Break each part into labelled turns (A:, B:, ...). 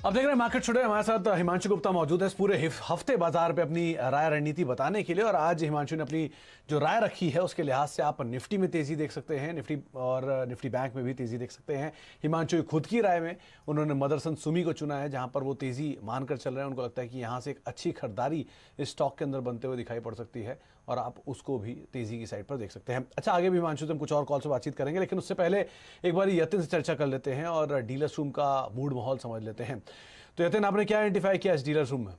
A: अब देख रहे हैं मार्केट टुडे। हमारे साथ हिमांशु गुप्ता मौजूद है इस पूरे हफ्ते बाजार पे अपनी राय रणनीति बताने के लिए। और आज हिमांशु ने अपनी जो राय रखी है उसके लिहाज से आप निफ्टी में तेजी देख सकते हैं, निफ्टी और निफ्टी बैंक में भी तेजी देख सकते हैं। हिमांशु खुद की राय में उन्होंने मदरसन सुमी को चुना है, जहां पर वो तेजी मानकर चल रहे हैं। उनको लगता है कि यहां से एक अच्छी खरीदारी इस स्टॉक के अंदर बनते हुए दिखाई पड़ सकती है और आप उसको भी तेजी की साइड पर देख सकते हैं। अच्छा, आगे भी हिमांशु से हम कुछ और कॉल से बातचीत करेंगे, लेकिन उससे पहले एक बार यतिन से चर्चा कर लेते हैं और डीलर्स रूम का मूड माहौल समझ लेते हैं। तो यतिन, आपने क्या आइडेंटिफाई किया इस डीलर्स रूम में?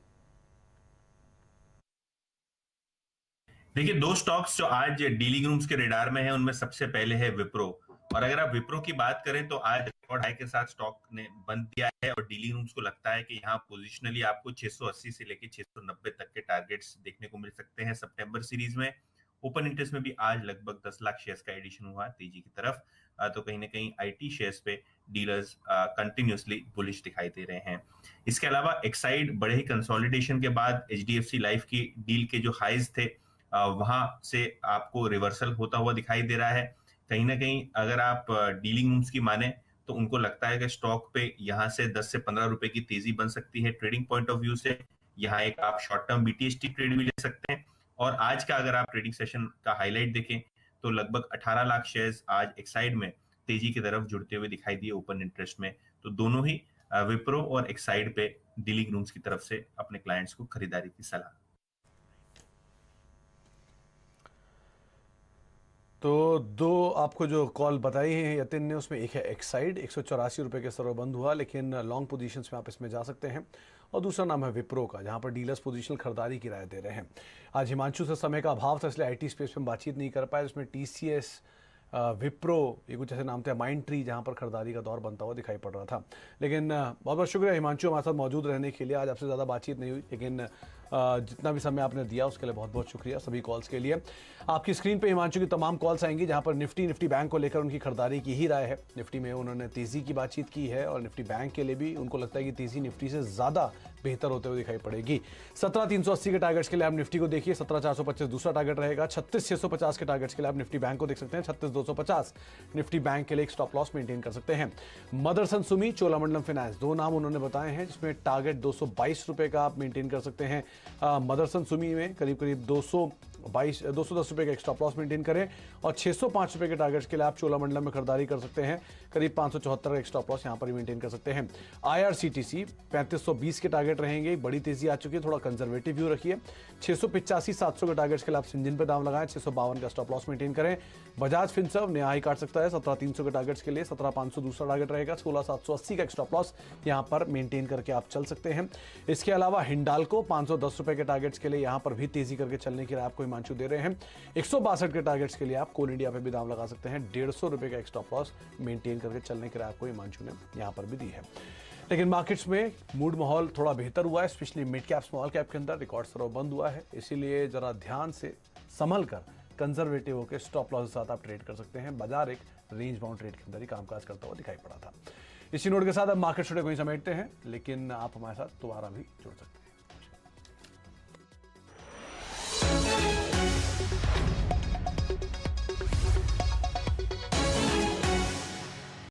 B: देखिए, दो स्टॉक्स जो आज डीलिंग रूम्स के रेडार में है उनमें सबसे पहले है विप्रो। और अगर आप विप्रो की बात करें तो आज रिकॉर्ड हाई के साथ स्टॉक ने बंद किया है और डीलिंग रूम्स को लगता है कि यहाँ पोजिशनली आपको 680 से लेकर 690 तक के टारगेट्स देखने को मिल सकते हैं सितंबर सीरीज में। ओपन इंटरेस्ट में भी आज लगभग 10 लाख शेयर्स का एडिशन हुआ तेजी की तरफ। तो कहीं ना कहीं आईटी शेयर्स पे डीलर्स कंटिन्यूसली बुलिश दिखाई दे रहे हैं। इसके अलावा एक्साइड बड़े ही कंसोलिडेशन के बाद एचडीएफसी लाइफ की डील के जो हाइज थे वहां से आपको रिवर्सल होता हुआ दिखाई दे रहा है। कहीं ना कहीं अगर आप डीलिंग रूम्स की माने तो उनको लगता है कि स्टॉक पे यहां से 10 से 15 रुपए की तेजी बन सकती है ट्रेडिंग पॉइंट ऑफ व्यू से। यहाँ एक आप शॉर्ट टर्म बीटीएसटी ट्रेड भी ले सकते हैं। और आज का अगर आप ट्रेडिंग सेशन का हाईलाइट देखें तो लगभग 18 लाख शेयर्स आज एक्साइड में तेजी की तरफ जुड़ते हुए दिखाई दिए ओपन इंटरेस्ट में। तो दोनों ही विप्रो और एक्साइड पे डीलिंग रूम्स की तरफ से अपने क्लाइंट्स को खरीदारी की सलाह।
A: तो दो आपको जो कॉल बताई है यतिन ने, उसमें एक है एक्साइड, 184 रुपये के स्तर पर बंद हुआ, लेकिन लॉन्ग पोजीशंस में आप इसमें जा सकते हैं। और दूसरा नाम है विप्रो का, जहां पर डीलर्स पोजीशनल खरीदारी की राय दे रहे हैं। आज हिमांशु से समय का अभाव था, इसलिए आईटी स्पेस में हम बातचीत नहीं कर पाए। उसमें टीसीएस, विप्रो, ये कुछ ऐसे नाम थे, माइंड ट्री, जहां पर खरीदारी का दौर बनता हुआ दिखाई पड़ रहा था। लेकिन बहुत बहुत शुक्रिया हिमांशु हमारे साथ मौजूद रहने के लिए। आज आपसे ज़्यादा बातचीत नहीं हुई, लेकिन जितना भी समय आपने दिया उसके लिए बहुत बहुत शुक्रिया सभी कॉल्स के लिए। आपकी स्क्रीन पे हिमांशु की तमाम कॉल्स आएंगी, जहां पर निफ्टी बैंक को लेकर उनकी खरीदारी की ही राय है। निफ्टी में उन्होंने तेजी की बातचीत की है और निफ्टी बैंक के लिए भी उनको लगता है कि तेजी निफ्टी से ज़्यादा बेहतर होते हुए दिखाई पड़ेगी। 17,380 के टारगेट्स के लिए आप निफ्टी को देखिए, 17,425 दूसरा टारगेट रहेगा। 36,650 के टारगेट्स के लिए आप निफ्टी बैंक को देख सकते हैं, 36,250 निफ्टी बैंक के लिए एक स्टॉप लॉस मेंटेन कर सकते हैं। मदरसन सुमी, चोलामंडलम फाइनेंस, दो नाम उन्होंने बताए हैं, जिसमें टारगेट 222 रुपए का आप मेंटेन कर सकते हैं। मदरसन सुमी में करीब करीब 210 रुपए का एक स्टॉप लॉस मेंटेन करें और 605 रुपए के टारगेट्स के लिए आप चोलामंडलम में खरीदारी कर सकते हैं। करीब 574 का एक स्टॉप लॉस यहां पर मेंटेन कर सकते हैं। आईआरसीटीसी 3520 के टारगेट रहेंगे, बड़ी तेजी आ चुकी है, थोड़ा कंजर्वेटिव व्यू रखिए। 685-700 के टारगेट्स के लिए आप सिंजन पर दाम लगाएं, 652 का स्टॉप लॉस मेंटेन करें। बजाज फिनसर्व नया हाई काट सकता है 17,300 के टारगेट्स के लिए, 17,500 दूसरा टारगेट रहेगा, 16,780 का एक स्टॉप लॉस यहां पर मेंटेन करके आप चल सकते हैं। इसके अलावा हिंडाल्को 510 रुपए के टारगेट्स के लिए यहां पर भी तेजी करके चलने की राय आपको हिमांशु दे रहे हैं। 162 के टारगेट्स के लिए आप कोल इंडिया पे भी दाम लगा सकते हैं, 150 रुपए का एक स्टॉप लॉस मेंटेन करके चलने की राय आपको हिमांशु ने यहां पर भी दी है। लेकिन मार्केट्स में मूड माहौल थोड़ा बेहतर हुआ है, specially mid cap small cap के अंदर रिकॉर्ड स्तर बंद हुआ है, इसीलिए जरा ध्यान से संभल कर कंजर्वेटिव होकर स्टॉप लॉस के साथ आप ट्रेड कर सकते हैं। बाजार एक रेंज बाउंड ट्रेड के अंदर ही कामकाज करता हुआ दिखाई पड़ा था। इसी नोट के साथ अब मार्केट टुडे को ही समेटते हैं, लेकिन आप हमारे साथ दोबारा भी जुड़ सकते हैं।